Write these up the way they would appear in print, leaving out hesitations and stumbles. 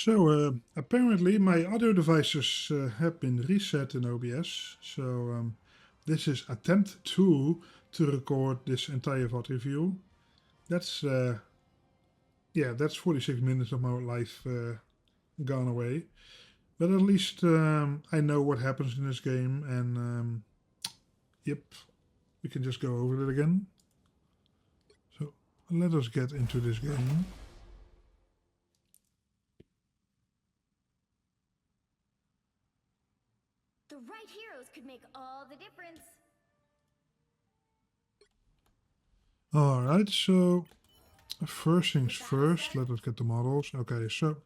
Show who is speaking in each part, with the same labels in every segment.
Speaker 1: Apparently my audio devices have been reset in OBS. This is attempt 2 to record this entire VOD review. That's that's 46 minutes of my life gone away. But at least I know what happens in this game, and yep, we can just go over it again. So let us get into this game.
Speaker 2: The right heroes could make all the difference.
Speaker 1: Alright, so first things first, let us get the models. Okay, so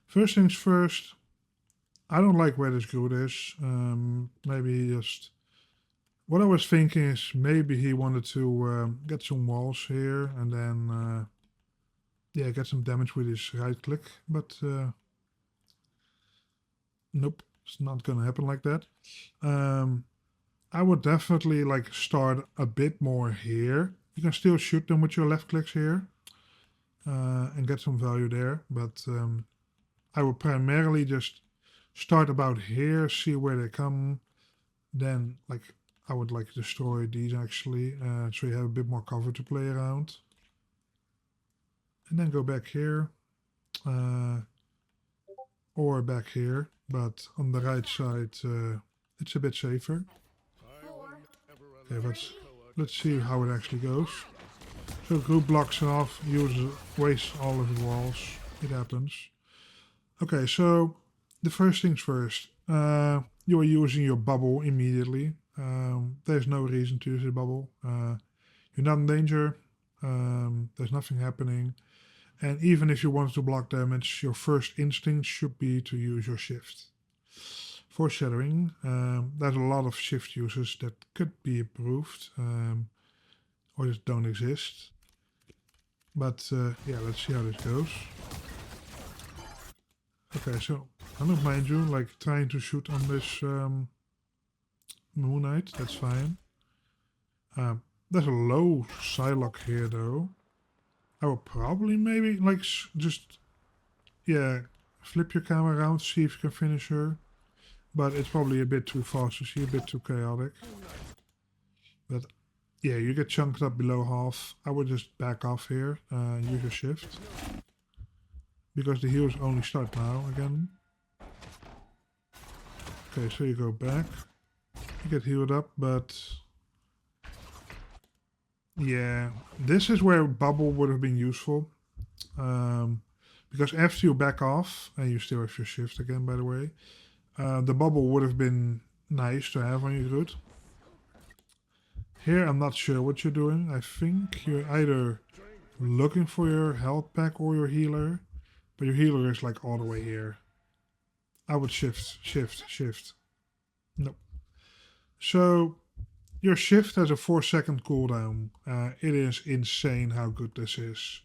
Speaker 1: first things first, I don't like where this Groot is. Maybe just... What I was thinking is maybe he wanted to get some walls here and then yeah, get some damage with his right click, but nope, it's not gonna happen like that. I would definitely like start a bit more here. You can still shoot them with your left clicks here and get some value there, but I would primarily just start about here, see where they come, then like I would like destroy these actually, so you have a bit more cover to play around. And then go back here, or back here, but on the right side it's a bit safer. Okay, let's see how it actually goes. So Groot blocks it off, wastes all of the walls. It happens. Okay, so the first things first. You are using your bubble immediately. There's no reason to use a bubble. You're not in danger. There's nothing happening. And even if you want to block damage, your first instinct should be to use your shift. Foreshadowing. There's a lot of shift uses that could be improved or just don't exist. But yeah, let's see how this goes. Okay, so I don't mind you like trying to shoot on this Moon Knight. That's fine. There's a low Psylocke here though. I will probably maybe like just yeah flip your camera around, see if you can finish her. But it's probably a bit too fast to see, a bit too chaotic. But yeah, you get chunked up below half. I would just back off here and use your shift. Because the heals only start now again. Okay, so you go back. You get healed up, but... yeah, this is where bubble would have been useful. Because after you back off, and you still have your shift again by the way, the bubble would have been nice to have on your Groot. Here I'm not sure what you're doing. I think you're either looking for your health pack or your healer. But your healer is like all the way here. I would shift. Nope. So your shift has a 4-second cooldown. It is insane how good this is.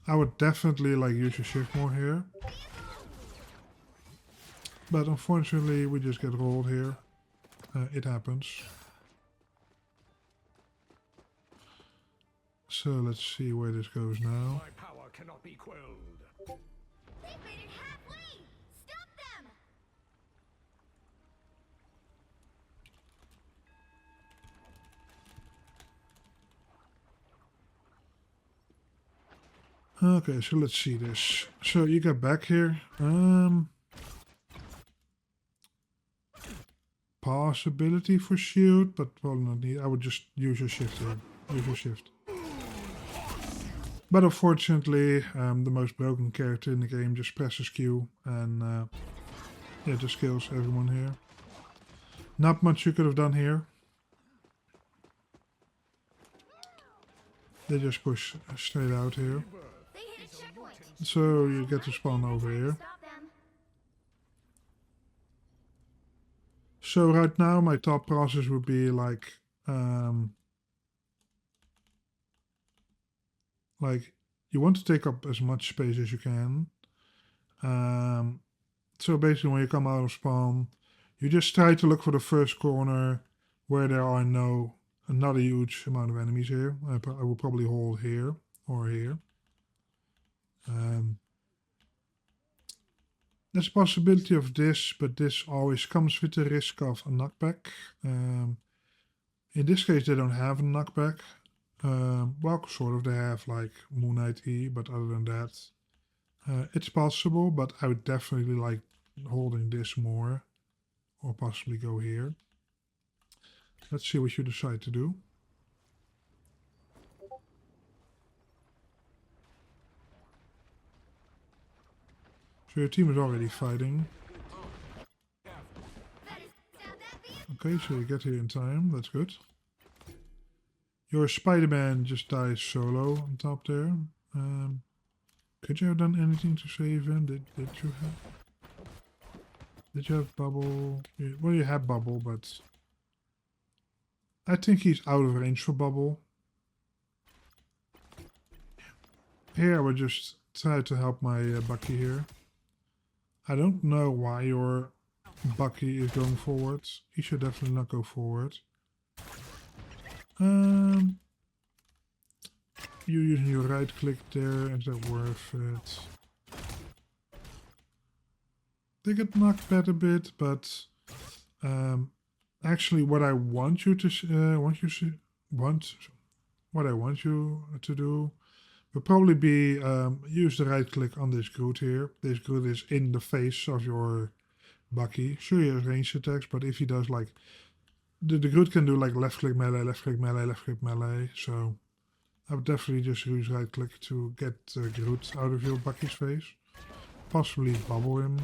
Speaker 1: I would definitely like use your shift more here. But unfortunately we just get rolled here. It happens. So let's see where this goes now.
Speaker 3: My power cannot be quelled.
Speaker 2: They've made it halfway! Stop them!
Speaker 1: Okay, so let's see this. So you get back here. Possibility for shield, but probably not need. I would just use your shift here. Use your shift. But unfortunately, the most broken character in the game just presses Q and yeah, just kills everyone here. Not much you could have done here. They just push straight out here.
Speaker 2: They hit a checkpoint!
Speaker 1: So you get to spawn over here.
Speaker 2: Stop them!
Speaker 1: So right now my top process would be like you want to take up as much space as you can. So basically when you come out of spawn, you just try to look for the first corner where there are not a huge amount of enemies here. I will probably hold here or here. There's a possibility of this, but this always comes with the risk of a knockback. In this case, they don't have a knockback. Well, sort of, they have like Moon Knight E, but other than that, it's possible, but I would definitely like holding this more, or possibly go here. Let's see what you decide to do. So your team is already fighting. Okay, so you get here in time. That's good. Your Spider-Man just dies solo on top there. Could you have done anything to save him? Did you have? Did you have Bubble? Well, you have Bubble, but I think he's out of range for Bubble. Here, I would just try to help my Bucky here. I don't know why your Bucky is going forward. He should definitely not go forward. You using your right click there, is that worth it? They get knocked back a bit, but actually what I want you to what I want you to do will probably be use the right click on this Groot here. This Groot is in the face of your Bucky. Sure, he has ranged attacks, but if he does like the Groot can do like left click melee, left click melee, left click melee. So I would definitely just use right click to get Groot out of your Bucky's face. Possibly bubble him.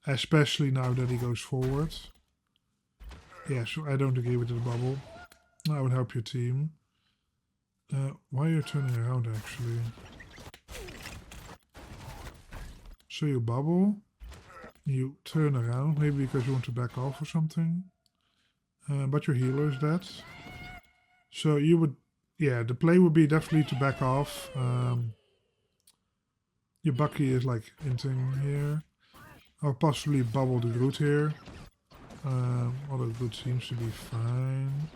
Speaker 1: Especially now that he goes forward. Yeah, so I don't agree with the bubble. I would help your team. Why are you turning around actually? So you bubble. You turn around, maybe because you want to back off or something. But your healer is dead. So you would, yeah, the play would be definitely to back off. Your Bucky is like inting here. Or possibly bubble the Groot here. Although Groot seems to be fine.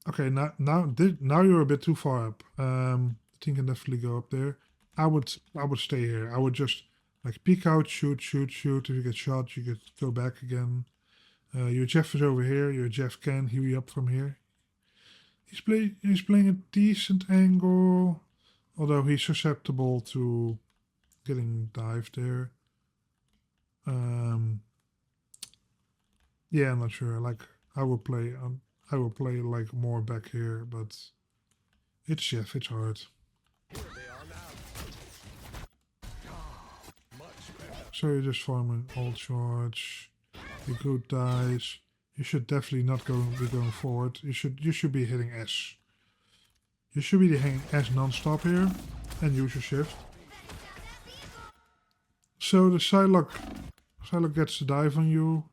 Speaker 1: Okay, now you're a bit too far up. The team can definitely go up there. I would stay here. I would just like peek out, shoot. If you get shot, you could go back again. Your Jeff is over here. Your Jeff can heal you up from here. He's playing a decent angle, although he's susceptible to getting dived there. Yeah, I'm not sure. Like I will play like more back here, but it's Jeff. It's hard. So you just farm an old charge. The Groot dies. You should definitely not be going forward. You should be hitting S. You should be hitting S non-stop here and use your shift. So the Psylocke gets the dive on you.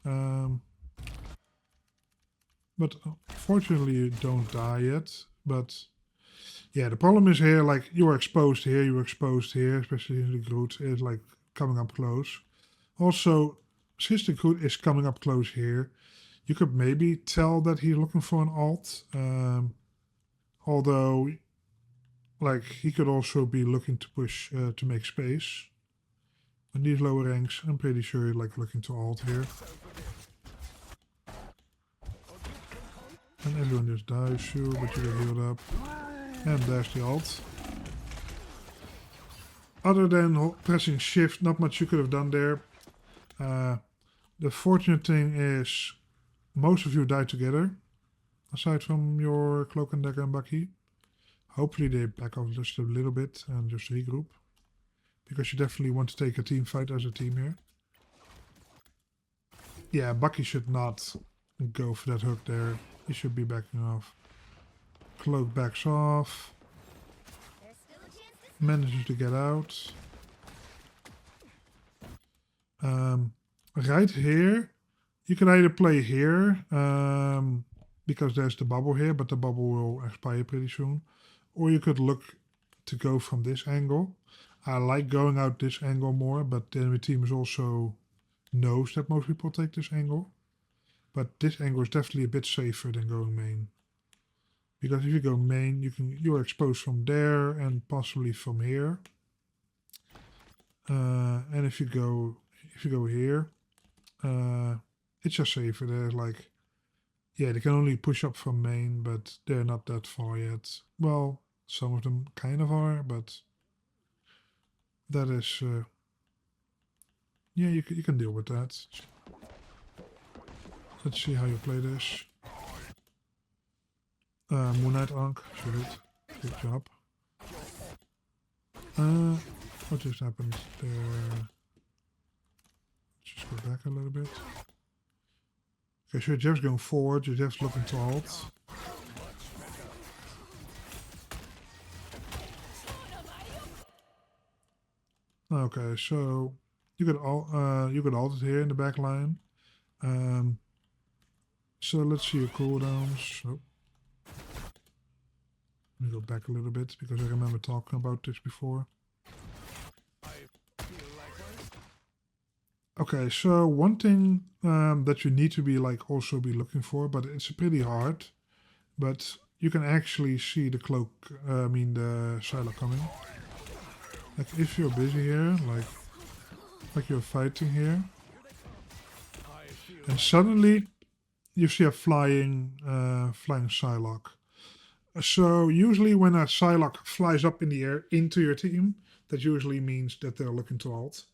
Speaker 1: But fortunately you don't die yet. But yeah, the problem is here, like you were exposed here, especially the Groot is like coming up close. Also, since the Groot is coming up close here, you could maybe tell that he's looking for an alt. Although, like, he could also be looking to push to make space. In these lower ranks, I'm pretty sure he's like looking to alt here. And everyone just dies you, but you get healed up. And there's the alt. Other than pressing shift, not much you could have done there. The fortunate thing is most of you die together, aside from your Cloak and Dagger and Bucky. Hopefully they back off just a little bit and just regroup. Because you definitely want to take a team fight as a team here. Yeah, Bucky should not go for that hook there. He should be backing off. Cloak backs off. Manages to get out. Right here, you can either play here, because there's the bubble here, but the bubble will expire pretty soon. Or you could look to go from this angle. I like going out this angle more, but the enemy team is also knows that most people take this angle. But this angle is definitely a bit safer than going main. Because if you go main, you're exposed from there and possibly from here. And if you go here, it's just safer. They're like, yeah, they can only push up from main, but they're not that far yet. Well, some of them kind of are, but that is, yeah, you can deal with that. Let's see how you play this. Moon Knight Ankh, shoot it. Good job. What just happened there? Just go back a little bit. Okay, so Jeff's going forward, Jeff's looking to alt. Okay, so you could alt it here in the back line. So let's see your cooldowns. Oh. Let me go back a little bit because I remember talking about this before. Okay, so one thing that you need to be also be looking for, but it's pretty hard. But you can actually see the cloak, the Psylocke coming. Like if you're busy here, like you're fighting here, and suddenly you see a flying Psylocke. So usually when a Psylocke flies up in the air into your team, that usually means that they're looking to alt.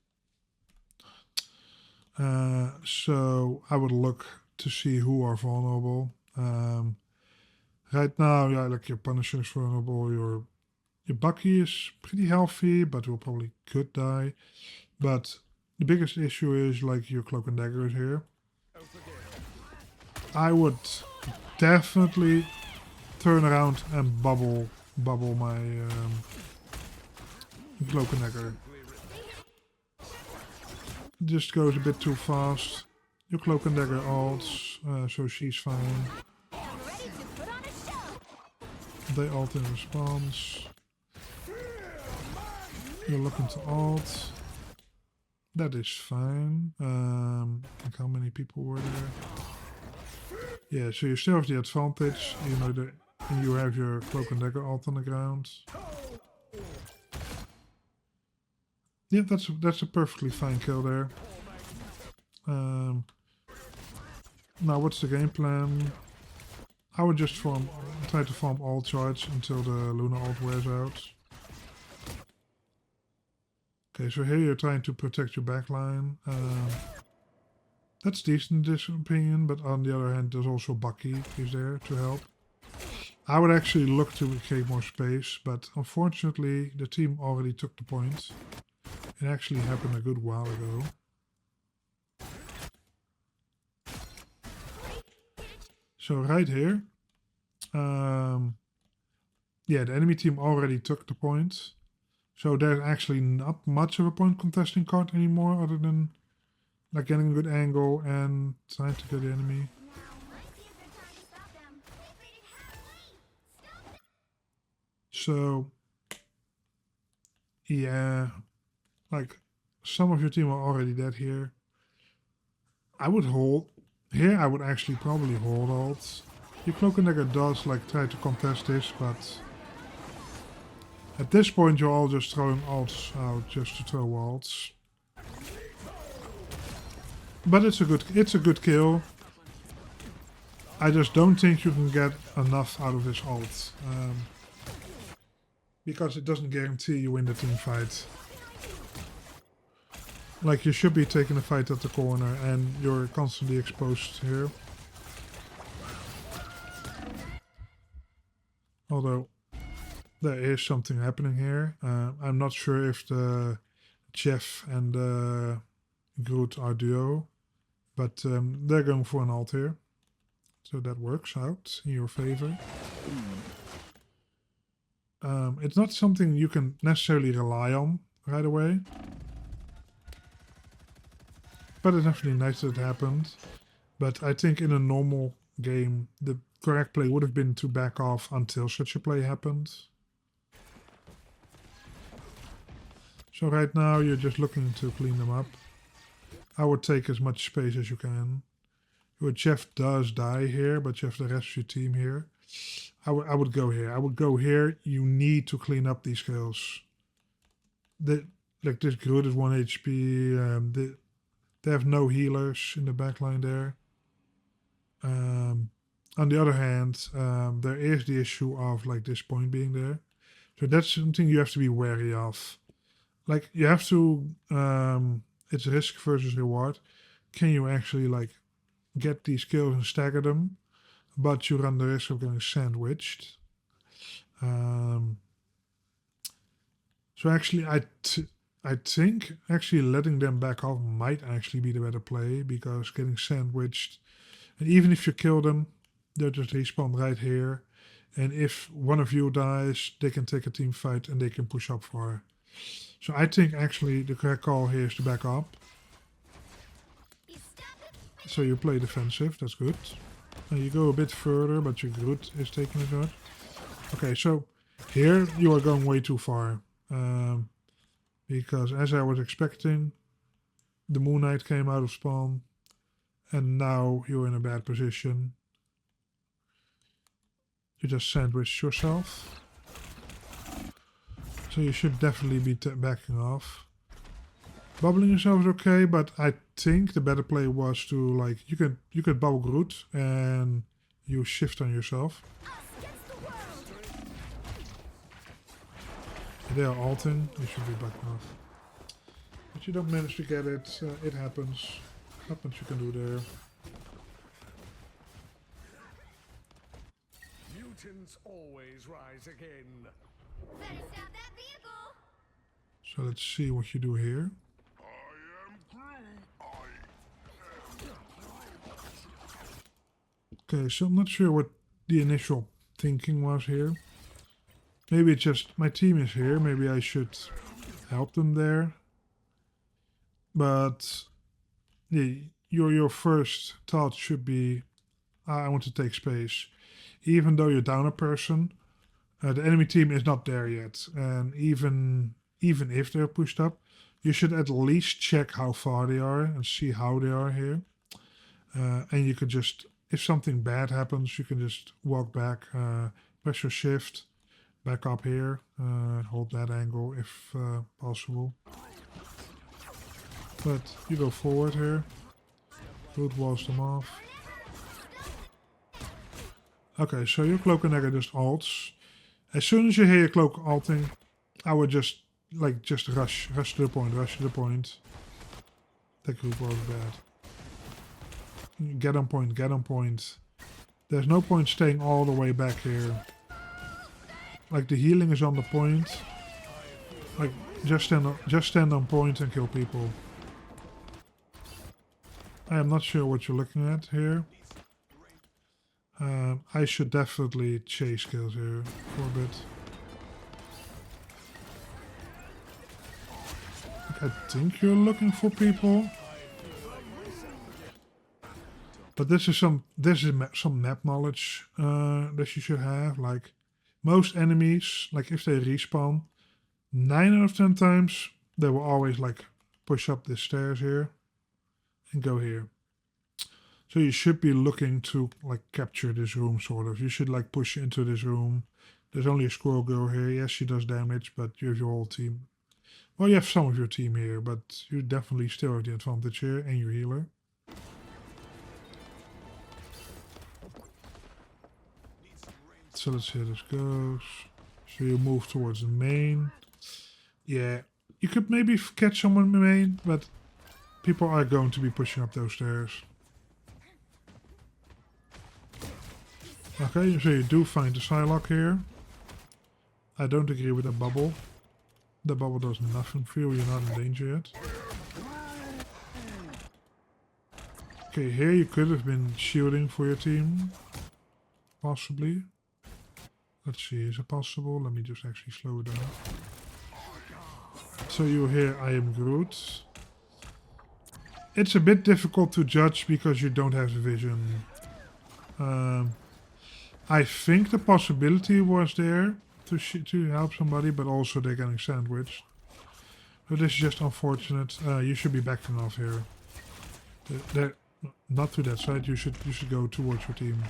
Speaker 1: So I would look to see who are vulnerable. Right now, yeah, like your Punisher is vulnerable, your Bucky is pretty healthy, but will probably could die. But the biggest issue is like your Cloak and Dagger is here. I would definitely turn around and bubble my Cloak and Dagger. Just goes a bit too fast. Your Cloak and Dagger ults, so she's fine. They ult in response. You're looking to alt. That is fine. Like how many people were there? Yeah, so you still have the advantage. You know you have your Cloak and Dagger ult on the ground. Yeah, that's a perfectly fine kill there. Now what's the game plan? I would just try to farm all charge until the Luna ult wears out. Okay, so here you're trying to protect your backline. That's decent in this opinion, but on the other hand, there's also Bucky. He's there to help. I would actually look to create more space, but unfortunately, the team already took the point. It actually happened a good while ago. So right here, yeah, the enemy team already took the point. So there's actually not much of a point contesting card anymore, other than like getting a good angle and trying to get the enemy. So yeah, like some of your team are already dead here. I would hold. Here I would actually probably hold alt. Your Cloak and Dagger does like try to contest this, but at this point you're all just throwing alts out just to throw alts. But it's a good kill. I just don't think you can get enough out of this ult. Because it doesn't guarantee you win the team fight. Like you should be taking a fight at the corner and you're constantly exposed here. Although there is something happening here. I'm not sure if the Jeff and Groot are duo, but they're going for an ult here. So that works out in your favor. It's not something you can necessarily rely on right away. But it's definitely nice that it happened. But I think in a normal game, the correct play would have been to back off until such a play happened. So right now you're just looking to clean them up. I would take as much space as you can. Your Jeff does die here, but you have the rest of your team here. I would go here. I would go here. You need to clean up these kills. Like this Groot is 1 HP. They have no healers in the backline there. On the other hand, there is the issue of like this point being there. So that's something you have to be wary of. Like you have to, it's risk versus reward. Can you actually like get these kills and stagger them? But you run the risk of getting sandwiched. So actually, I think actually letting them back off might actually be the better play, because getting sandwiched, and even if you kill them, they'll just respawn right here. And if one of you dies, they can take a team fight and they can push up far. So I think actually the correct call here is to back up. So you play defensive, that's good. And you go a bit further, but your Groot is taking it out. Okay, so here you are going way too far. Because as I was expecting, the Moon Knight came out of spawn. And now you're in a bad position. You just sandwiched yourself. So you should definitely be backing off. Bubbling yourself is okay, but I think the better play was to like you could bubble Groot and you shift on yourself. They are ulting, you should be backing off. But you don't manage to get it, it happens. Not much you can do there.
Speaker 3: Mutants always rise again.
Speaker 2: Better stop that vehicle.
Speaker 1: So let's see what you do here. Okay, so I'm not sure what the initial thinking was here. Maybe it's just my team is here. Maybe I should help them there. But yeah, your first thought should be, I want to take space. Even though you're down a person, the enemy team is not there yet. And even if they're pushed up, you should at least check how far they are and see how they are here. And you could just, if something bad happens, you can just walk back, press your shift, back up here, hold that angle if possible. But you go forward here, Root walls them off. Okay, so your Cloak and Dagger just ults. As soon as you hear your Cloak ulting, I would just rush to the point. That group was bad. Get on point. There's no point staying all the way back here. Like the healing is on the point. Like just stand on point and kill people. I am not sure what you're looking at here. I should definitely chase kills here for a bit. I think you're looking for people. But this is some map knowledge that you should have. Like most enemies, like if they respawn, 9 out of 10 times they will always like push up the stairs here and go here. So you should be looking to like capture this room sort of. You should like push into this room. There's only a squirrel girl here. Yes, she does damage, but you have your whole team. Well, you have some of your team here, but you definitely still have the advantage here and your healer. So let's see how this goes. So you move towards the main. Yeah, you could maybe catch someone in the main, but people are going to be pushing up those stairs. Okay, so you do find the Psylocke here. I don't agree with the bubble. The bubble does nothing for you, you're not in danger yet. Okay, here you could have been shielding for your team. Possibly. Let's see, is it possible? Let me just actually slow it down. So you hear I am Groot. It's a bit difficult to judge because you don't have the vision. I think the possibility was there to help somebody, but also they're getting sandwiched. So this is just unfortunate. You should be backing off here. Not to that side. You should go towards your team.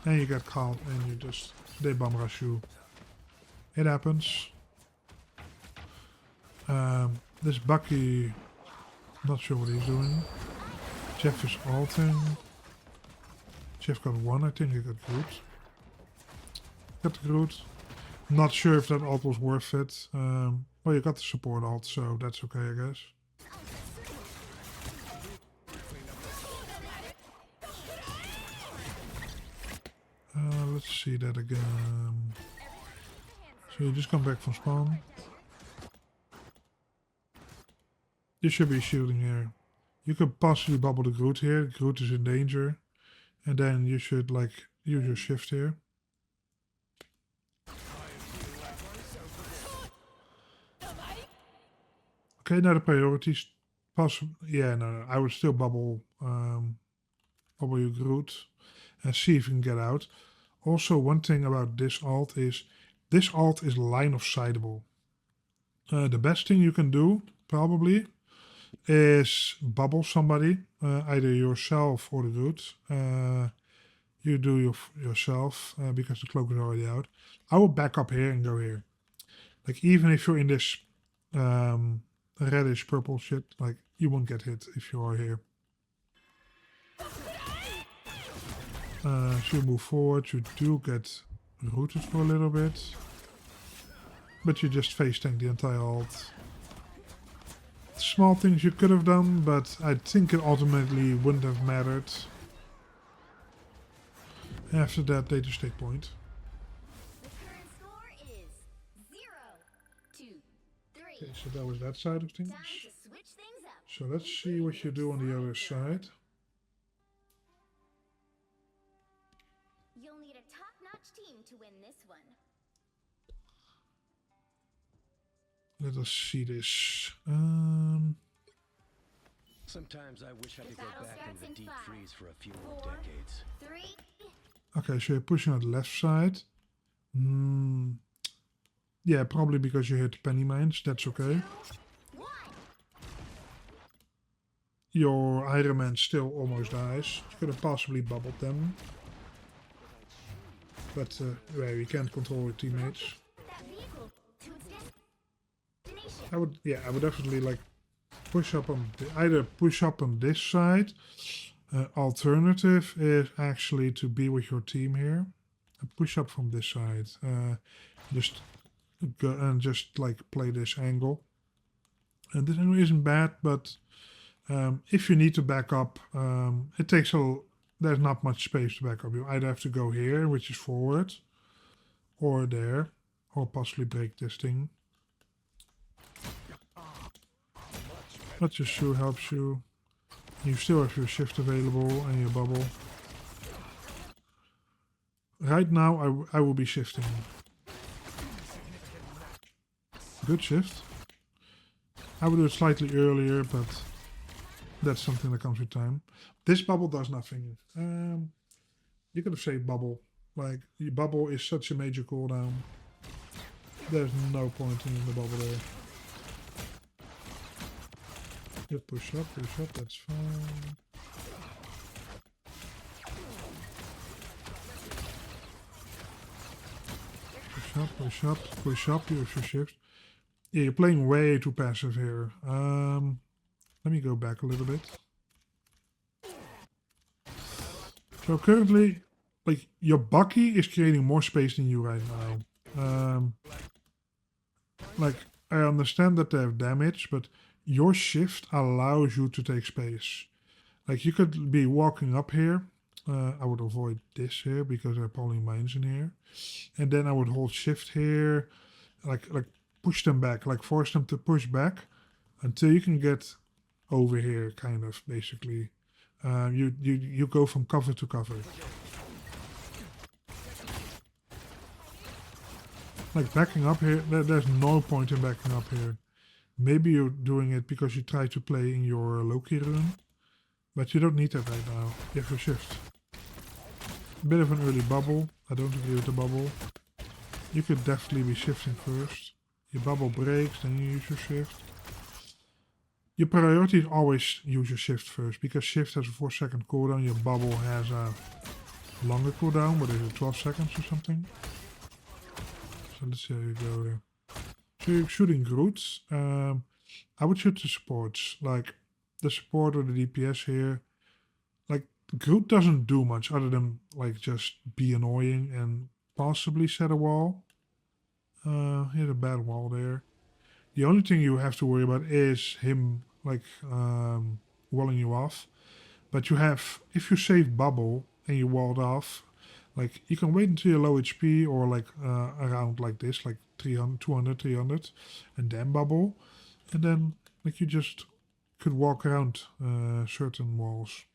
Speaker 1: and you get caught and you just they bomb rush you. It happens. This Bucky, not sure what he's doing. Jeff is ulting. Jeff got one, I think he got Groot. Got the Groot. Not sure if that ult was worth it. Well, you got the support ult, so that's okay, I guess. Let's see that again. So you just come back from spawn. You should be shielding here. You could possibly bubble the Groot here. Groot is in danger. And then you should like use your shift here. Okay, now the priorities. Yeah, no, I would still bubble your Groot and see if you can get out. Also, one thing about this ult is line of sightable. The best thing you can do probably is bubble somebody, either yourself or the Groot. You do yourself because the cloak is already out. I will back up here and go here. Like even if you're in this reddish purple shit, like you won't get hit if you are here. So you move forward, you do get rooted for a little bit. But you just face tank the entire ult. Small things you could have done, but I think it ultimately wouldn't have mattered. After that, they just take point.
Speaker 2: The current score is 0-2-3.
Speaker 1: Okay, so that was that side of things.
Speaker 2: Time to switch things up.
Speaker 1: So let's see what you do on the other side.
Speaker 2: You'll need a top-notch team to win this one.
Speaker 1: Let us see this.
Speaker 4: Sometimes I wish I could go
Speaker 2: battle
Speaker 4: back
Speaker 2: starts
Speaker 4: into the
Speaker 2: in
Speaker 4: deep
Speaker 2: 5,
Speaker 4: freeze for a few more
Speaker 2: 4,
Speaker 4: decades.
Speaker 2: 3.
Speaker 1: Okay, so you're pushing on the left side. Yeah, probably because you hit penny mines. That's okay. Your Iron Man still almost dies. You could have possibly bubbled them. But well, you can't control your teammates.
Speaker 2: That vehicle to its destination.
Speaker 1: I would definitely like push up on either push up on this side. Alternative is actually to be with your team here. Push up from this side. Just go and just like play this angle. And this angle isn't bad, but if you need to back up, it takes there's not much space to back up. You either have to go here, which is forward, or there, or possibly break this thing. But your shoe helps you. You still have your shift available and your bubble. Right now, I will be shifting. Good shift. I would do it slightly earlier, but that's something that comes with time. This bubble does nothing. You could have saved bubble. Like, your bubble is such a major cooldown. There's no point in the bubble there. Just push up, that's fine. Push up, you have your shift. Yeah, you're playing way too passive here. Let me go back a little bit. So currently, like, your Bucky is creating more space than you right now. Like, I understand that they have damage, but your shift allows you to take space. Like, you could be walking up here. I would avoid this here because there are probably mines in here. And then I would hold shift here. Like push them back. Like force them to push back until you can get over here, kind of, basically. You go from cover to cover. Like backing up here, there's no point in backing up here. Maybe you're doing it because you try to play in your Loki rune. But you don't need that right now. You have your shift. A bit of an early bubble. I don't agree with the bubble. You could definitely be shifting first. Your bubble breaks, then you use your shift. Your priority is always use your shift first, because shift has a 4-second cooldown. Your bubble has a longer cooldown, but is it 12 seconds or something? So let's see how you go here. So you're shooting Groot. I would shoot the supports, like the support or the DPS here. Like Groot doesn't do much other than like just be annoying and possibly set a wall. He had a bad wall there. The only thing you have to worry about is him like walling you off. But you have, if you save bubble and you walled off, like you can wait until you're low HP or like around like this, like 300, 200, 300, and then bubble. And then like you just could walk around certain walls.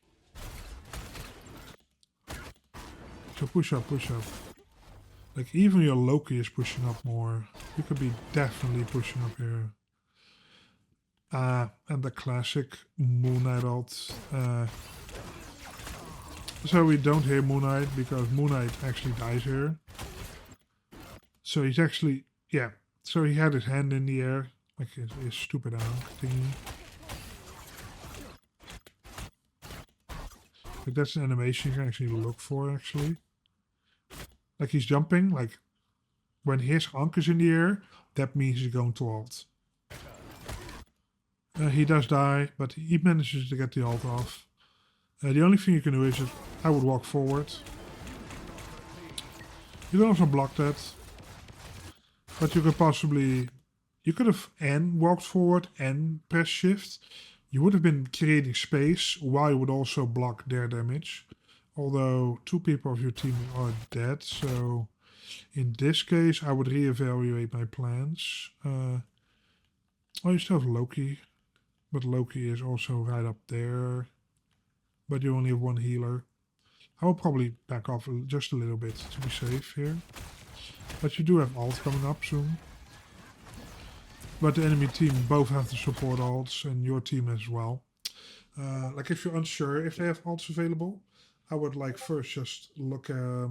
Speaker 1: So push up, push up. Like even your Loki is pushing up more. You could be definitely pushing up here. And the classic Moon Knight ult. So we don't hear Moon Knight because Moon Knight actually dies here. So he's actually, yeah. So he had his hand in the air, like his stupid arm thingy. Like that's an animation you can actually look for actually. Like he's jumping, like when his ank is in the air, that means he's going to ult. He does die, but he manages to get the ult off. The only thing you can do is just, I would walk forward. You can also block that. But you could possibly, you could have walked forward and press shift. You would have been creating space while you would also block their damage. Although 2 people of your team are dead, so in this case I would reevaluate my plans. Oh, you still have Loki, but Loki is also right up there. But you only have 1 healer. I will probably back off just a little bit to be safe here. But you do have ult coming up soon. But the enemy team both have the support ults and your team as well. Like if you're unsure if they have ults available, I would like first just look I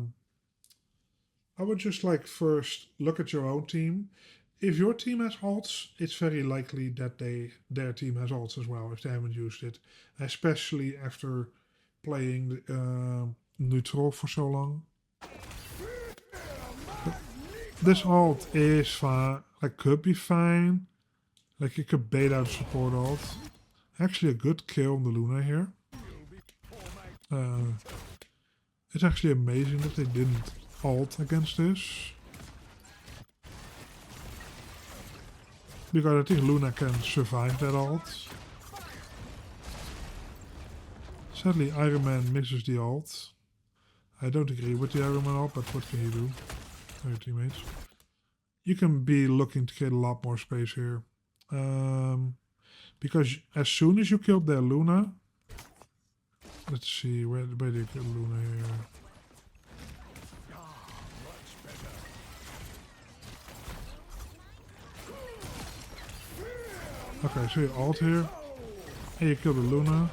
Speaker 1: would just like first look at your own team. If your team has ults, it's very likely that their team has ults as well if they haven't used it. Especially after playing neutral for so long. But this ult is fine, like could be fine. Like you could bait out support ult. Actually a good kill on the Luna here. It's actually amazing that they didn't ult against this. Because I think Luna can survive that ult. Sadly Iron Man misses the ult. I don't agree with the Iron Man ult, but what can you do? Your teammates. You can be looking to get a lot more space here. Because as soon as you killed their Luna, let's see, where did you kill Luna here? Okay, so you ult here, and you kill the Luna.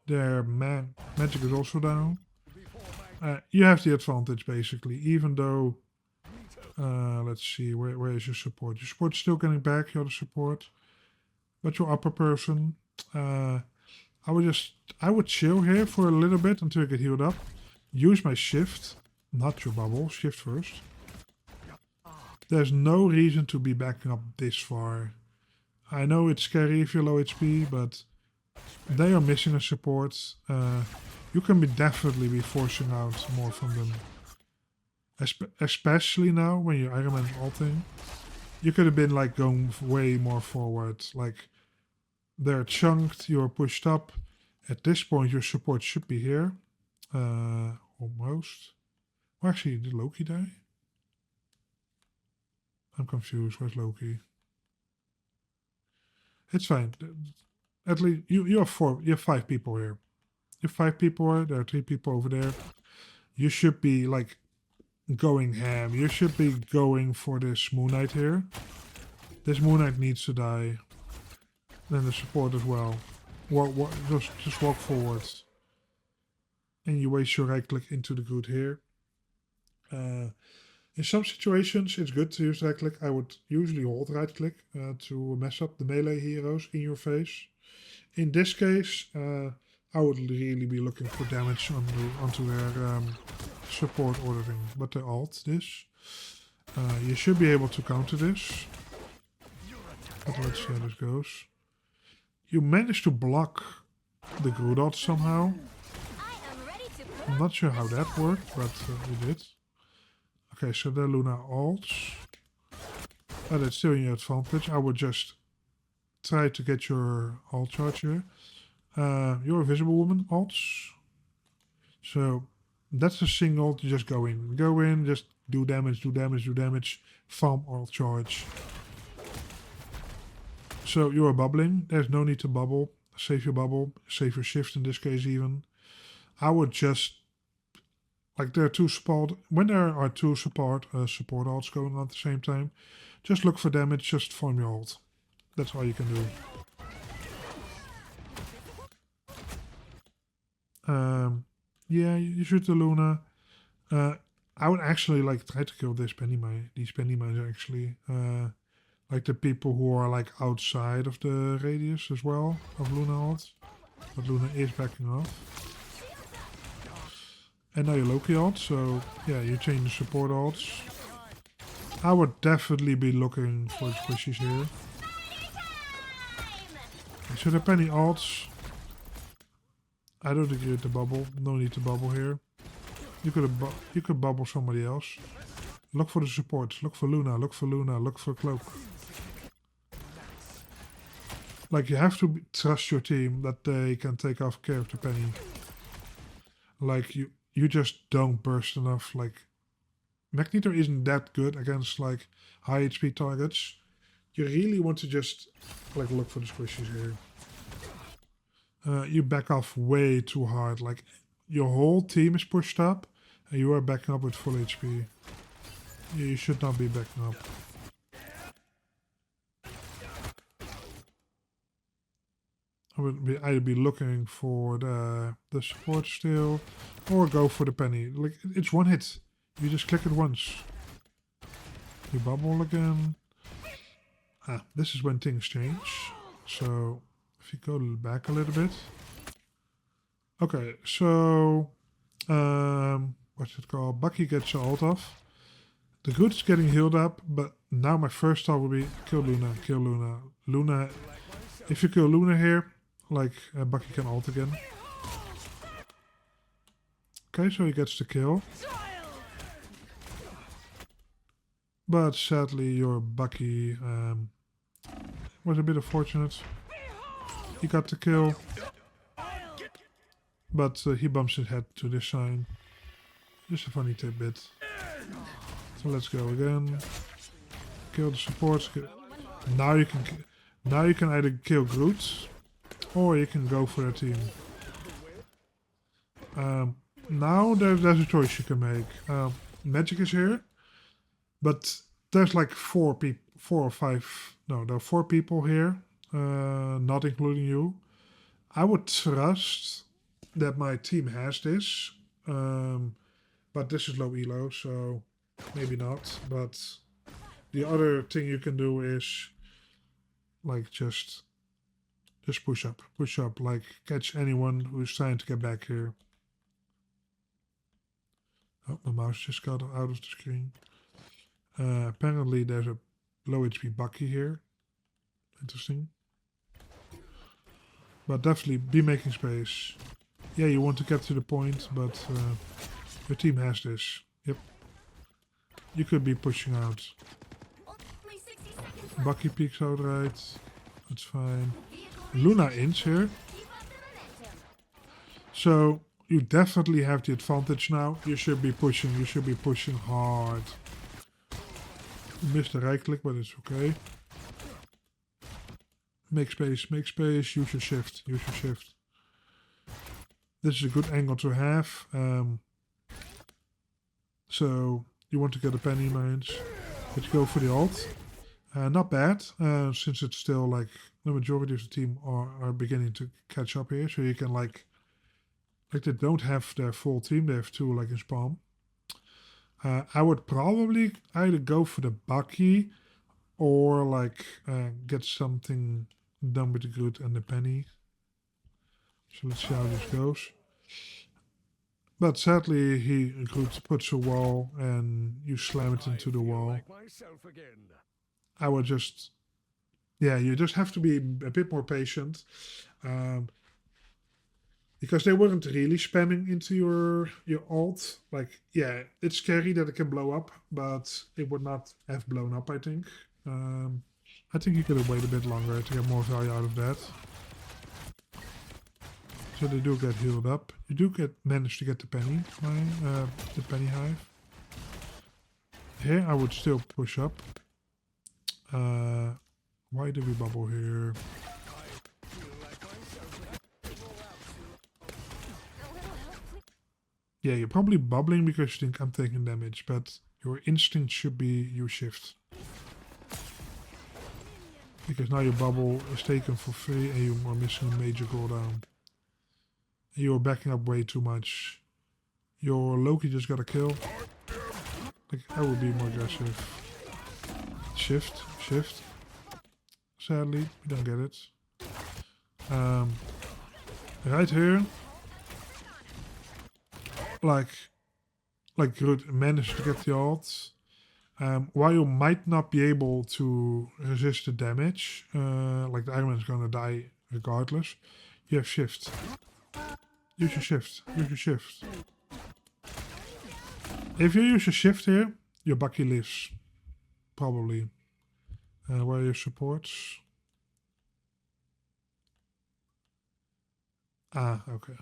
Speaker 1: Their magic is also down. You have the advantage basically, even though, let's see, where is your support? Your support's still getting back, your other support. But your upper person, I would chill here for a little bit until I get healed up. Use my shift, not your bubble, shift first. There's no reason to be backing up this far. I know it's scary if you're low HP, but they are missing a support. You can definitely be forcing out more from them. Especially now when your Iron Man's ulting. You could have been like going way more forward. Like they're chunked, you're pushed up. At this point your support should be here. Almost. Well, actually, did Loki die? I'm confused. Where's Loki? It's fine. At least you have 5 people here. You have 5 people here. There are 3 people over there. You should be like going ham. You should be going for this Moon Knight here. This Moon Knight needs to die. Then the support as well. Just walk forward. And you waste your right click into the good here. In some situations, it's good to use right click. I would usually hold right click to mess up the melee heroes in your face. In this case, I would really be looking for damage onto their support ordering, but the alt this. You should be able to counter this. But let's see how this goes. You managed to block the Groot somehow.
Speaker 2: I am ready to
Speaker 1: I'm not sure how that worked, but you did. Okay, so the Luna alts. But it's still in your advantage. I would just try to get your alt charge here. Your Invisible Woman alts. So that's a single to just go in. Go in, just do damage, do damage, do damage. Farm alt charge. So you are bubbling. There's no need to bubble. Save your bubble. Save your shift in this case even. I would just... Like there are two support... When there are two support alts going on at the same time, just look for damage, just farm your alt. That's all you can do. Yeah, you shoot the Luna. I would actually like try to kill these penny mines actually. Like the people who are like outside of the radius as well of Luna alt. But Luna is backing off. And now your Loki alt, so yeah, you change the support alts. I would definitely be looking for the squishies here. So the penny alts. I don't agree with the bubble. No need to bubble here. You could bubble somebody else. Look for the supports. Look for Luna. Look for Luna. Look for Cloak. Like you have to trust your team that they can take off care of the penny. Like you just don't burst enough. Like Magneto isn't that good against like high HP targets. You really want to just like look for the squishies here. You back off way too hard. Like your whole team is pushed up and you are backing up with full HP. You should not be backing up. I would either be looking for the support still or go for the penny. Like it's one hit. You just click it once. You bubble again. This is when things change. So if you go back a little bit. Okay, so what's it called? Bucky gets your ult off. The Groot is getting healed up, but now my first thought would be kill Luna, kill Luna. Luna, if you kill Luna here, like Bucky can ult again. Okay, so he gets the kill. But sadly your Bucky was a bit unfortunate. He got the kill. But he bumps his head to this sign. Just a funny tidbit. So let's go again. Kill the supports. Now you can either kill Groot or you can go for the team. Now there's a choice you can make. Magic is here, but there's like four or five. No, there are 4 people here, not including you. I would trust that my team has this, but this is low elo, so maybe not. But the other thing you can do is like just push up, like catch anyone who's trying to get back here. Oh, my mouse just got out of the screen. Apparently there's a low HP Bucky here. Interesting. But definitely be making space. Yeah, you want to get to the point, but your team has this. Yep. You could be pushing out.
Speaker 2: only 60 seconds.
Speaker 1: Bucky peeks out right. That's fine. Luna ins here.
Speaker 2: Keep up the momentum.
Speaker 1: So you definitely have the advantage now. You should be pushing. You should be pushing hard. You missed the right click, but it's okay. Make space, use your shift, use your shift. This is a good angle to have. So you want to get the penny mines, but you go for the ult. Not bad, since it's still like the majority of the team are beginning to catch up here. So you can like they don't have their full team, they have 2 like in spawn. I would probably either go for the Bucky or like get something done with the Groot and the penny. So let's see how this goes. But sadly, Groot puts a wall and you slam it into the
Speaker 3: I feel
Speaker 1: wall.
Speaker 3: like myself again.
Speaker 1: I would just, yeah, you just have to be a bit more patient. Because they weren't really spamming into your ult. Like, yeah, it's scary that it can blow up, but it would not have blown up, I think. I think you could have waited a bit longer to get more value out of that. So they do get healed up. You do manage to get the penny, the penny hive. Here I would still push up. Why do we bubble here? Yeah, you're probably bubbling because you think I'm taking damage, but your instinct should be you shift. Because now your bubble is taken for free and you are missing a major cooldown. You're backing up way too much. Your Loki just got a kill. Like, I would be more aggressive. Shift, shift. Sadly, we don't get it. Right here. Like Groot managed to get the ult. While you might not be able to resist the damage, like the Iron Man is gonna die regardless, you have shift. Use your shift. Use your shift. If you use your shift here, your Bucky lives. Probably. Where are your supports? Ah, okay.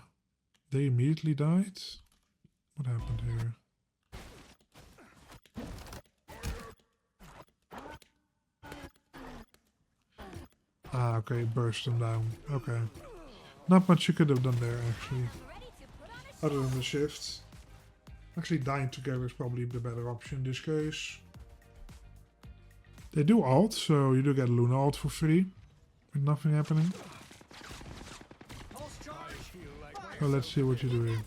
Speaker 1: They immediately died. What happened here? Ah, okay, burst them down. Okay. Not much you could have done there, actually. Other than the shift. Actually, dying together is probably the better option in this case. They do ult, so you do get Luna ult for free. With nothing happening. So let's see what you do here.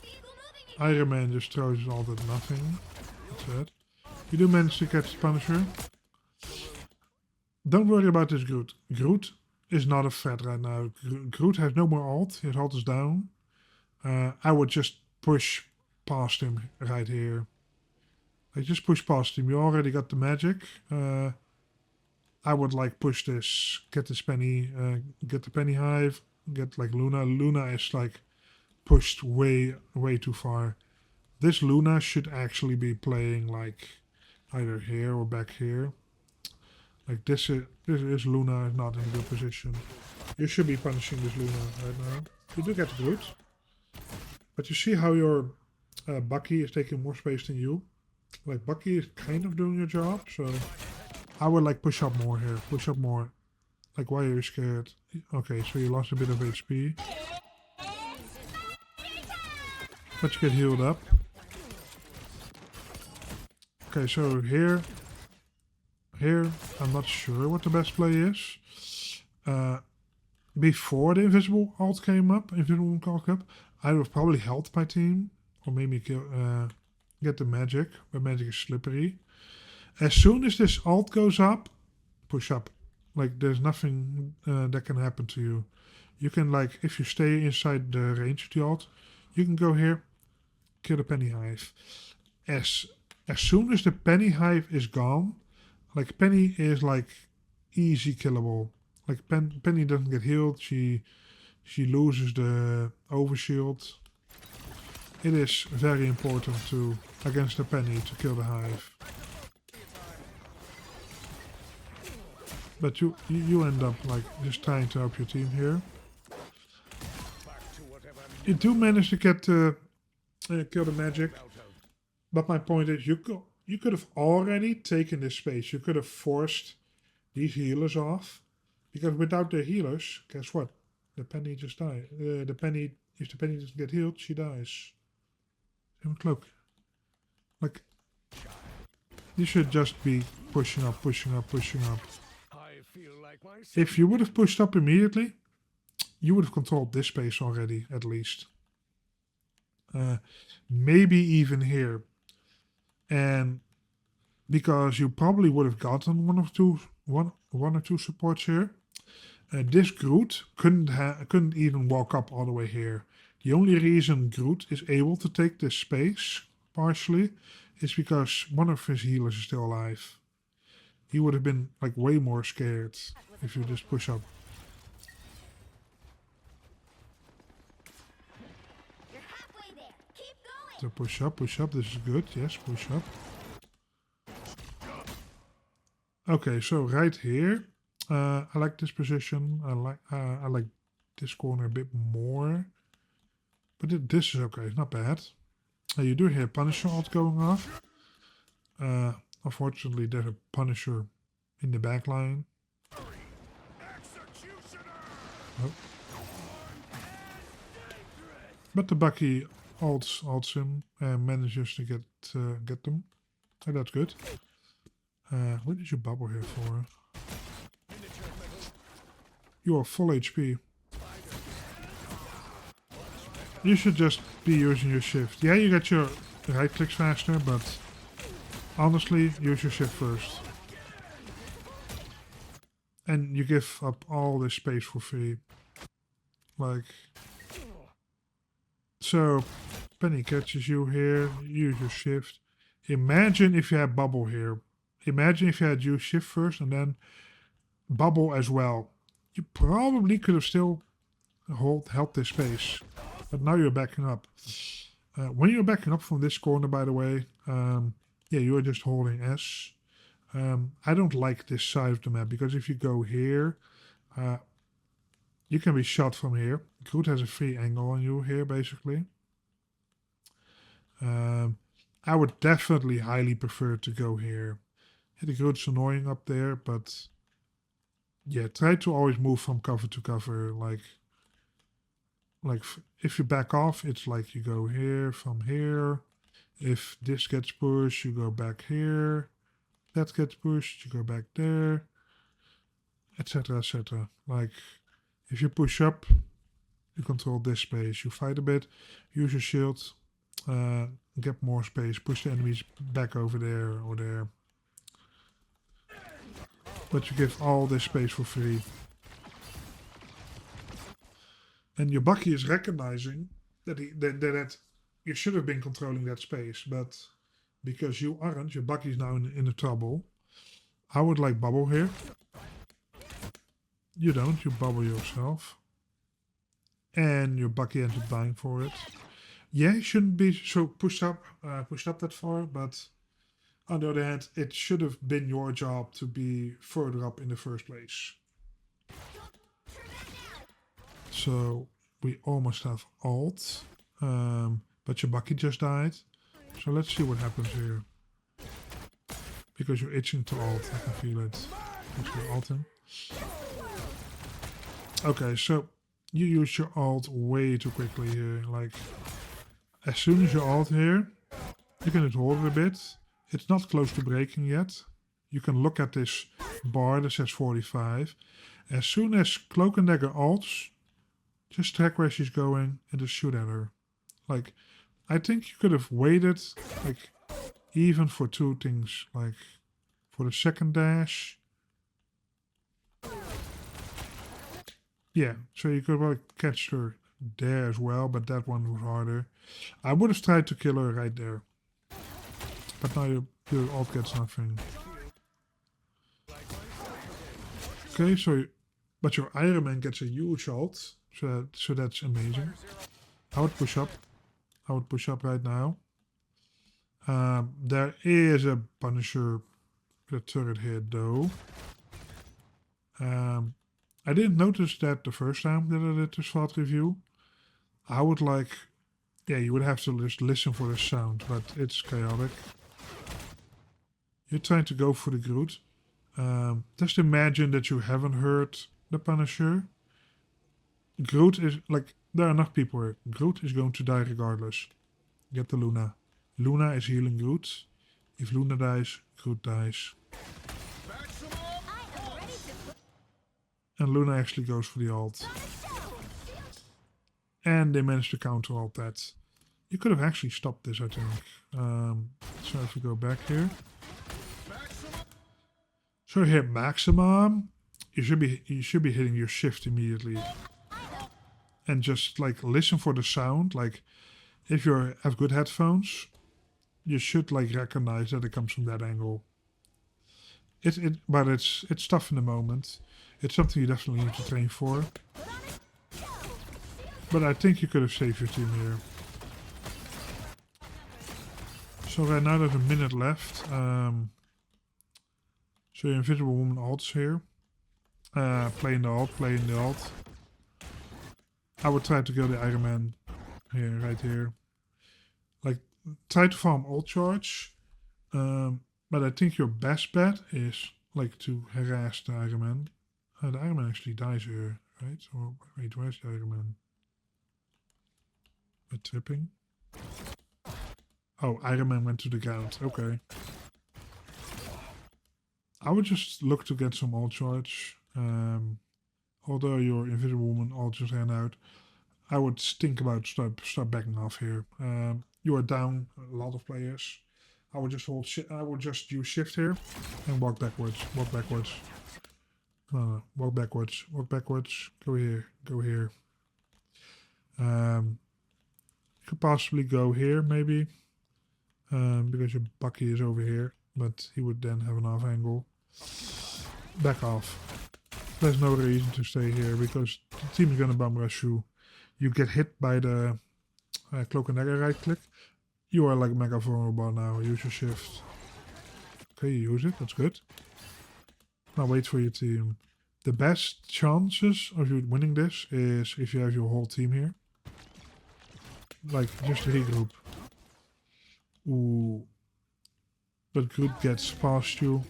Speaker 1: Iron Man just throws his ult at nothing. That's it. You do manage to catch Punisher. Don't worry about this Groot. Groot is not a threat right now. Groot has no more ult. His ult is down. I would just push past him right here. Like, just push past him. You already got the magic. I would like push this. Get this penny. Get the penny hive. Get like Luna. Luna is like pushed way too far. This Luna should actually be playing like either here or back here. Like this is Luna is not in a good position. You should be punishing this Luna right now. You do get Groot. But you see how your Bucky is taking more space than you? Like Bucky is kind of doing your job, so I would like push up more here. Push up more. Like, why are you scared? Okay, so you lost a bit of HP. But you get healed up. Okay, so here, I'm not sure what the best play is. Before the invisible ult came up, I would have probably held my team. Or maybe get the magic, but magic is slippery. As soon as this ult goes up, push up. Like, there's nothing that can happen to you. You can, like, if you stay inside the range of the ult, you can go here, kill the penny hive. As soon as the penny hive is gone, like, Penny is, like, easy killable. Like, Penny doesn't get healed. She loses the overshield. It is very important to, against the Penny, to kill the hive. But you end up like just trying to help your team here. You do manage to get kill the magic, but my point is you could have already taken this space. You could have forced these healers off, because without the healers, guess what? The Penny just died. If the Penny doesn't get healed, she dies. Same cloak. Like, you should just be pushing up, pushing up, pushing up. If you would have pushed up immediately, you would have controlled this space already, at least. Maybe even here. And because you probably would have gotten one or two supports here. This Groot couldn't even walk up all the way here. The only reason Groot is able to take this space, partially, is because one of his healers is still alive. He would have been like way more scared if you just push up.
Speaker 2: You're halfway there. Keep going.
Speaker 1: So push up. This is good. Yes, push up. Okay, so right here, I like this position. I like this corner a bit more, but this is okay. It's not bad. You do hear Punisher ult going off. Unfortunately, there's a Punisher in the back line. Oh. But the Bucky ults him and manages to get them. Oh, that's good. What did you bubble here for? You are full HP. You should just be using your shift. Yeah, you get your right clicks faster, but honestly, use your shift first. And you give up all this space for free. Like, so Penny catches you here, use your shift. Imagine if you had bubble here. Imagine if you had used shift first and then bubble as well. You probably could have still held this space. But now you're backing up. When you're backing up from this corner, by the way, yeah, you're just holding S. I don't like this side of the map because if you go here, you can be shot from here. Groot has a free angle on you here, basically. I would definitely highly prefer to go here. The Groot's annoying up there, but yeah, try to always move from cover to cover. Like if you back off, it's like you go here from here. If this gets pushed, you go back here. That gets pushed, you go back there, etc., etc. Like if you push up, you control this space. You fight a bit, use your shield, get more space, push the enemies back over there or there. But you give all this space for free. And your Bucky is recognizing that that you should have been controlling that space, but because you aren't, your Bucky is now in the trouble. I would like bubble here. You don't, you bubble yourself. And your Bucky ends up dying for it. Yeah, you shouldn't be so pushed up that far, but on the other hand, it should have been your job to be further up in the first place. So we almost have ult, but your Bucky just died. So let's see what happens here. Because you're itching to ult, I can feel it. Actually, ulting. Okay, so you use your ult way too quickly here. Like, as soon as you ult here, you can just hold it a bit. It's not close to breaking yet. You can look at this bar that says 45. As soon as Cloak and Dagger ults, just track where she's going and just shoot at her. Like, I think you could have waited, like, even for two things. Like, for the second dash. Yeah, so you could probably catch her there as well, but that one was harder. I would have tried to kill her right there. But now your ult gets nothing. Okay, so but your Iron Man gets a huge ult, so that's amazing. I would push up. I would push up right now. There is a Punisher turret here though. I didn't notice that the first time that I did this VOD review. I would like, yeah, you would have to just listen for the sound, but it's chaotic. You're trying to go for the Groot. Just imagine that you haven't heard the Punisher. Groot is, like, there are enough people here. Groot is going to die regardless. Get the Luna. Luna is healing Groot. If Luna dies, Groot dies. And Luna actually goes for the ult. And they managed to counter ult that. You could have actually stopped this, I think. So if we go back here. So here, maximum. You should be hitting your shift immediately. and just like listen for the sound. Like if you have good headphones, you should like recognize that it comes from that angle. But it's tough in the moment. It's something you definitely need to train for. But I think you could have saved your team here. So right now there's a minute left. So your Invisible Woman ults here. Playing the ult. I would try to kill the Iron Man here, right here. Like, try to farm ult charge. But I think your best bet is like to harass the Iron Man. The Iron Man actually dies here, right? So wait, where's the Iron Man? A tripping. Oh, Iron Man went to the ground. Okay. I would just look to get some ult charge. Although your Invisible Woman ult just ran out, I would think about start backing off here. You are down a lot of players. I would just I would just use shift here and walk backwards. Walk backwards. No, walk backwards. Walk backwards. Go here. Go here. Could possibly go here maybe. Because your Bucky is over here, but he would then have an off angle. Back off. There's no reason to stay here because the team is gonna bomb rush you. You get hit by the cloak and dagger right click. You are like mega vulnerable now. Use your shift. Okay, you use it. That's good. Now wait for your team. The best chances of you winning this is if you have your whole team here. Like just regroup. Ooh. But Groot gets past you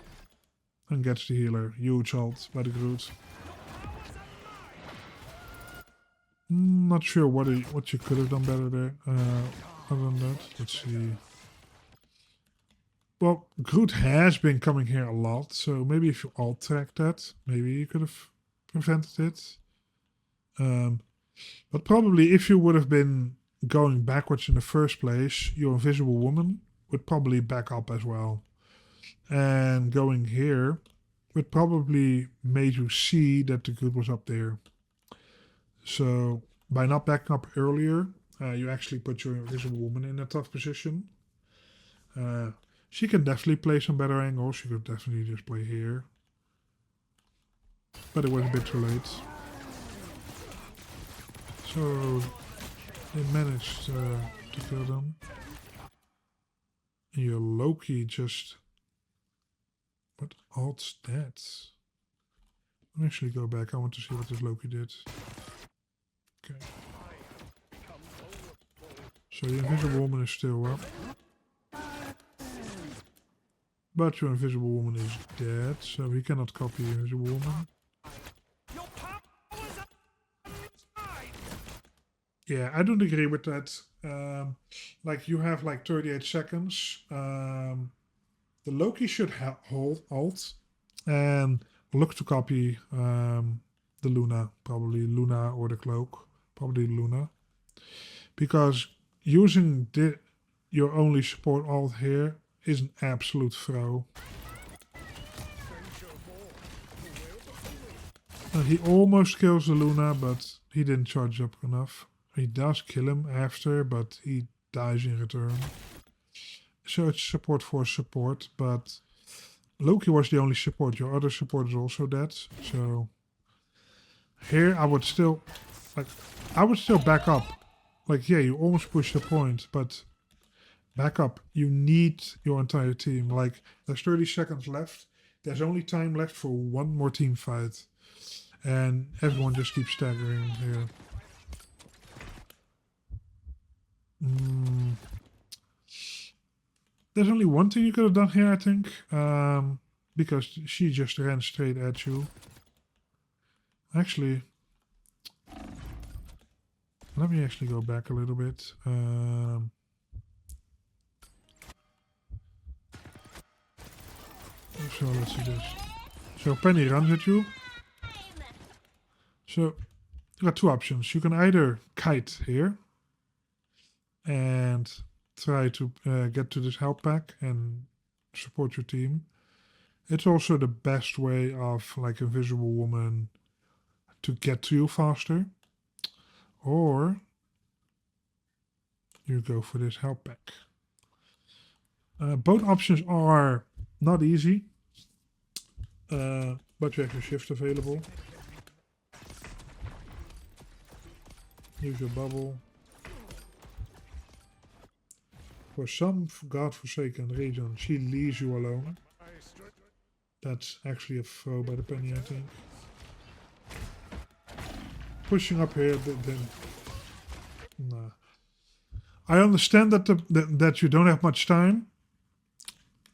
Speaker 1: and gets the healer. Huge ult by the Groot. Not sure what you could have done better there. Other than that, let's see. Well, Groot has been coming here a lot, so maybe if you alt track that, maybe you could have prevented it. But probably if you would have been going backwards in the first place, your Invisible Woman would probably back up as well. And going here would probably made you see that the Groot was up there. So by not backing up earlier, you actually put your Invisible Woman in a tough position. She can definitely play some better angles. She could definitely just play here. But it was a bit too late. So they managed to kill them. And your Loki just... What alt's that? Let me actually go back. I want to see what this Loki did. Okay. So the Invisible Woman is still up. But your Invisible Woman is dead, so he cannot copy the Invisible Woman. Yeah, I don't agree with that. Like you have like 38 seconds. The Loki should hold alt and look to copy the Luna, probably Luna or the cloak, probably Luna, because using your only support alt here is an absolute throw. He almost kills the Luna, but he didn't charge up enough. He does kill him after, but he dies in return. So it's support for support, but Loki was the only support. Your other support is also dead. So here I would still back up. Like, yeah, you almost push the point, but back up. You need your entire team. Like, there's 30 seconds left. There's only time left for one more team fight. And everyone just keeps staggering here. There's only one thing you could have done here, I think. Because she just ran straight at you. Actually, let me actually go back a little bit. So let's see this. So Penny runs at you. So you got two options. You can either kite here and try to get to this help pack and support your team. It's also the best way of like Invisible Woman to get to you faster. or you go for this help pack. Both options are not easy, but you have your shift available. Use your bubble. For some godforsaken reason, she leaves you alone. That's actually a throw by the penny, I think. Pushing up here, then nah. I understand that that you don't have much time.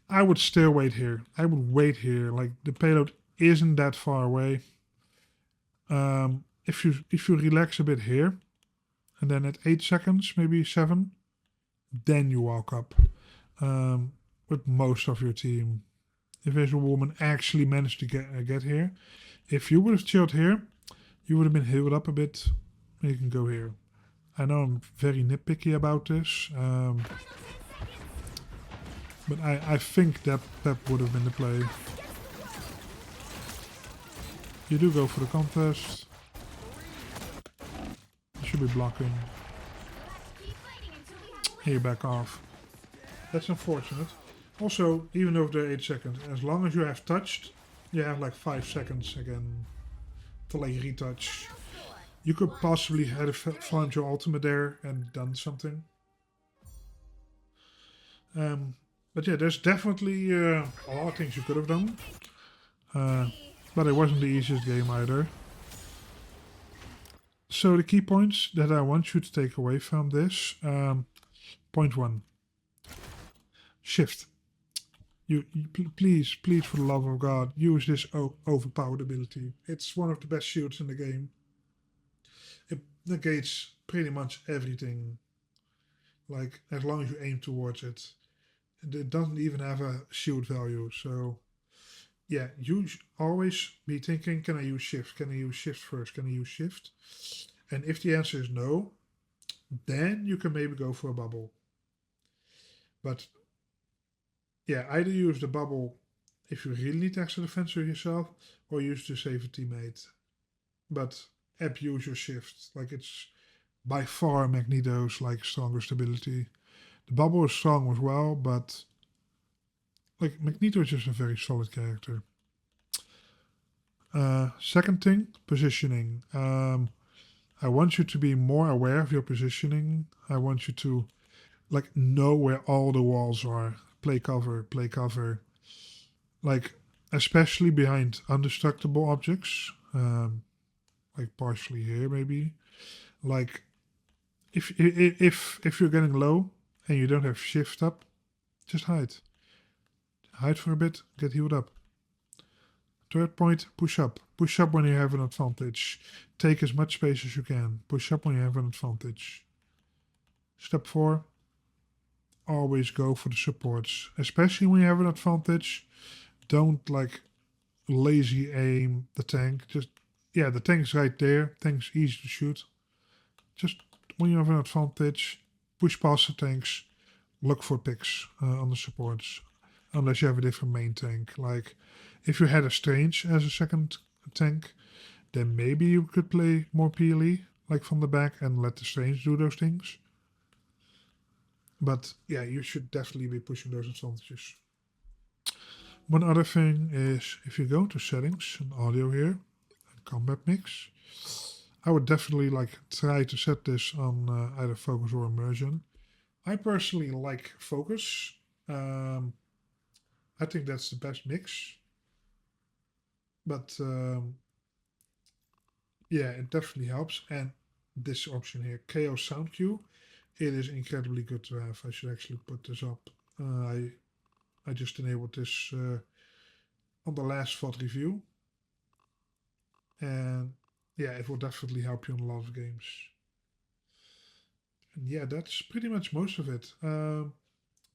Speaker 1: I would still wait here. I would wait here. Like, the payload isn't that far away. If you relax a bit here, and then at 8 seconds, maybe 7, then you walk up with most of your team. If there's a woman actually managed to get here, if you would have chilled here, you would have been healed up a bit. You can go here. I know I'm very nitpicky about this, but I think that would have been the play. You do go for the contest. You should be blocking.
Speaker 2: Keep fighting until we have a
Speaker 1: Here, back off. That's unfortunate. Also, even though they're 8 seconds, as long as you have touched, you have like 5 seconds again to like retouch. You could possibly have found your ultimate there and done something. But yeah, there's definitely a lot of things you could have done. But it wasn't the easiest game either. So the key points that I want you to take away from this. Point 1. Shift. You please, for the love of God, use this overpowered ability. It's one of the best shields in the game. It negates pretty much everything. Like, as long as you aim towards it. It doesn't even have a shield value. So, yeah, you always be thinking, can I use shift? Can I use shift first? Can I use shift? And if the answer is no, then you can maybe go for a bubble. But yeah, either use the bubble if you really need extra defense for yourself, or use to save a teammate. But abuse your shift. Like, it's by far Magneto's like strongest ability. The bubble is strong as well, but like, Magneto is just a very solid character. Second thing, positioning. I want you to be more aware of your positioning. I want you to like know where all the walls are. Play cover, play cover. Like, especially behind indestructible objects. Like partially here maybe. Like, if you're getting low and you don't have shift up, just hide. Hide for a bit, get healed up. Third point, push up. Push up when you have an advantage. Take as much space as you can. Push up when you have an advantage. Step 4, always go for the supports. Especially when you have an advantage. Don't like lazy aim the tank. Just, yeah, the tank's right there. Tank's easy to shoot. Just when you have an advantage, push past the tanks. Look for picks on the supports. Unless you have a different main tank. Like, if you had a Strange as a second tank, then maybe you could play more PLE, like from the back, and let the Strange do those things. But yeah, you should definitely be pushing those advantages. One other thing is, if you go to settings and audio here, and combat mix, I would definitely like try to set this on either focus or immersion. I personally like focus. I think that's the best mix. But yeah, it definitely helps. And this option here, Chaos Sound Cue, it is incredibly good to have. I should actually put this up. I just enabled this on the last VOD review. And yeah, it will definitely help you in a lot of games. And yeah, that's pretty much most of it.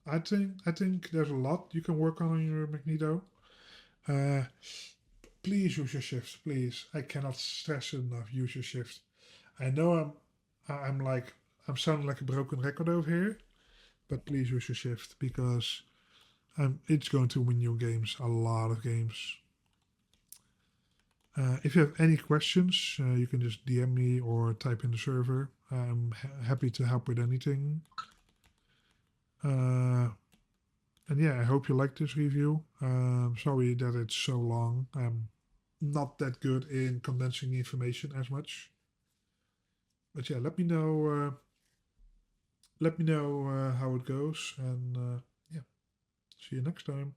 Speaker 1: I think there's a lot you can work on your Magneto. Please use your shift, please. I cannot stress it enough. Use your shift. I know I'm sounding like a broken record over here, but please use your shift, because it's going to win you games, a lot of games. If you have any questions, you can just DM me or type in the server. I'm happy to help with anything. And yeah, I hope you liked this review. Sorry that it's so long. I'm not that good in condensing information as much. But yeah, let me know. Let me know how it goes, and yeah, see you next time.